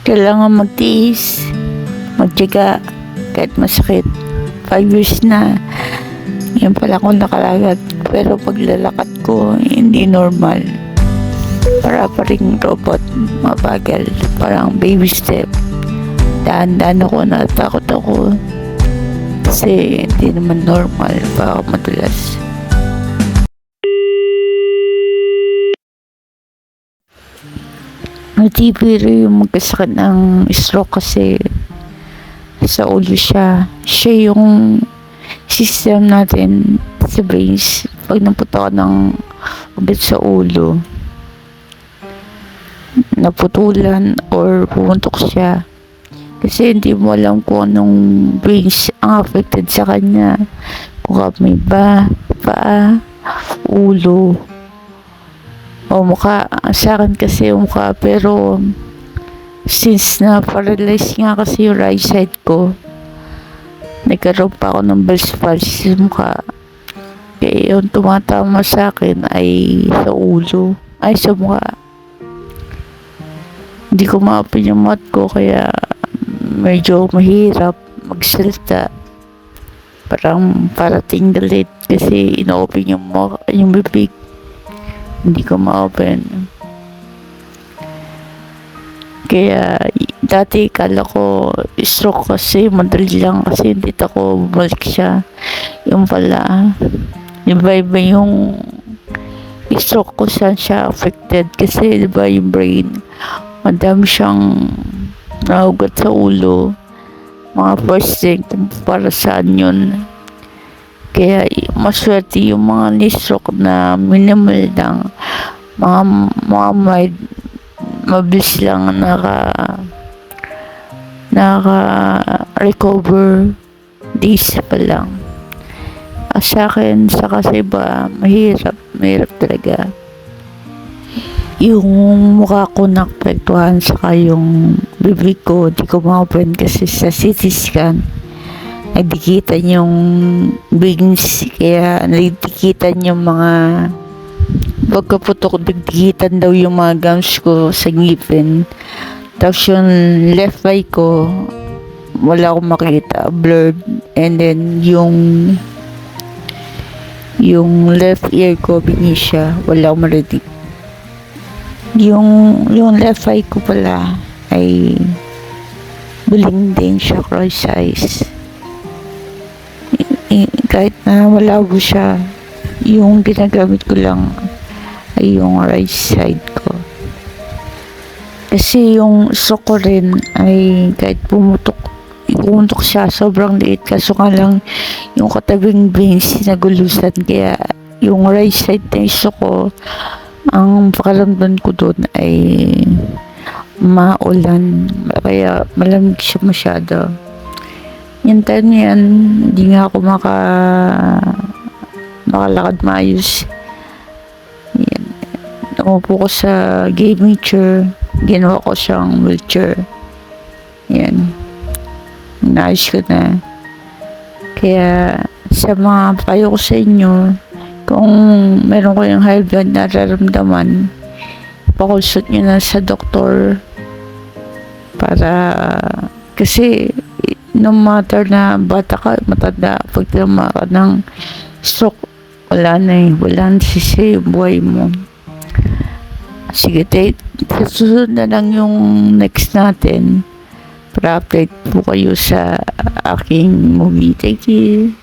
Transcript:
Kailangan magtiis, magtiyaga, kahit masakit. 5 years na, yan pala ako nakalagat. Pero paglalakad ko, hindi normal. Para pa rin robot, mabagal. Parang baby step. Dahan-dahan ako, natakot ako. Kasi hindi naman normal, baka madulas. Hindi biro yung magkasakit ng stroke kasi sa ulo siya. Siya yung system natin sa brains. Pag naputo ka ng ugat sa ulo, naputulan or pumuntok siya. Kasi hindi mo alam kung anong brains ang affected sa kanya. Kung may paa, ulo, o mukha. Sa akin kasi yung mukha, pero since na paralyzed nga kasi yung right side ko, nagkaroon pa ako ng Bell's palsy sa mukha. Kaya yung tumatama sa akin ay sa ulo, ay sa mukha. Hindi ko ma-open yung mouth ko, kaya medyo mahirap magsalita. Parang parating galit kasi ino-open yung bibig. Hindi ko ma-open. Kaya dati kala ko stroke kasi madali lang kasi hindi ako bumalik siya. Yung pala, iba-iba yung stroke ko, saan siya affected. Kasi diba yung brain, madami siyang nahugat sa ulo. Mga first thing kung para saan yun. Kaya maswerte yung mga ni-stroke na minimal lang, mga mild, mabilis lang naka-recover, days pa lang. Sa akin, sa kasi ba, mahirap talaga. Yung mukha ko naapektuhan, saka yung bibig ko, di ko ma-open kasi sa CT scan nagdikitan yung veins, kaya nagdikitan yung mga pagkaputok, nagdikitan daw yung mga gums ko sa ngipin. Tapos yung left eye ko, wala akong makita, blurred. And then yung left ear ko, bingi siya, wala akong marinig. Yung left eye ko pala ay buling din siya, cross eyes. Kahit na malabo siya, yung ginagamit ko lang ay yung right side ko. Kasi yung stroke ko rin ay kahit pumutok siya, sobrang liit. Kaso nga lang yung katabing veins nagulusan, kaya yung right side na stroke ko, ang pakaramdam ko doon ay maulan, kaya malamig siya masyado. Yung time na yan, hindi nga ako makalakad maayos. Yan. Umupo ko sa gaming chair, ginawa ko siyang wheelchair. Yan. Naayos ko na. Kaya sa mga payo ko sa inyo, kung meron ko yung high blood na nararamdaman, pakonsulta nyo na sa doktor. Kasi no matter na bata ka, matanda, pag tama ka ng stroke, wala na sisi yung buhay mo. Sige, susunod na lang yung next natin para update po kayo sa aking movie. Thank you.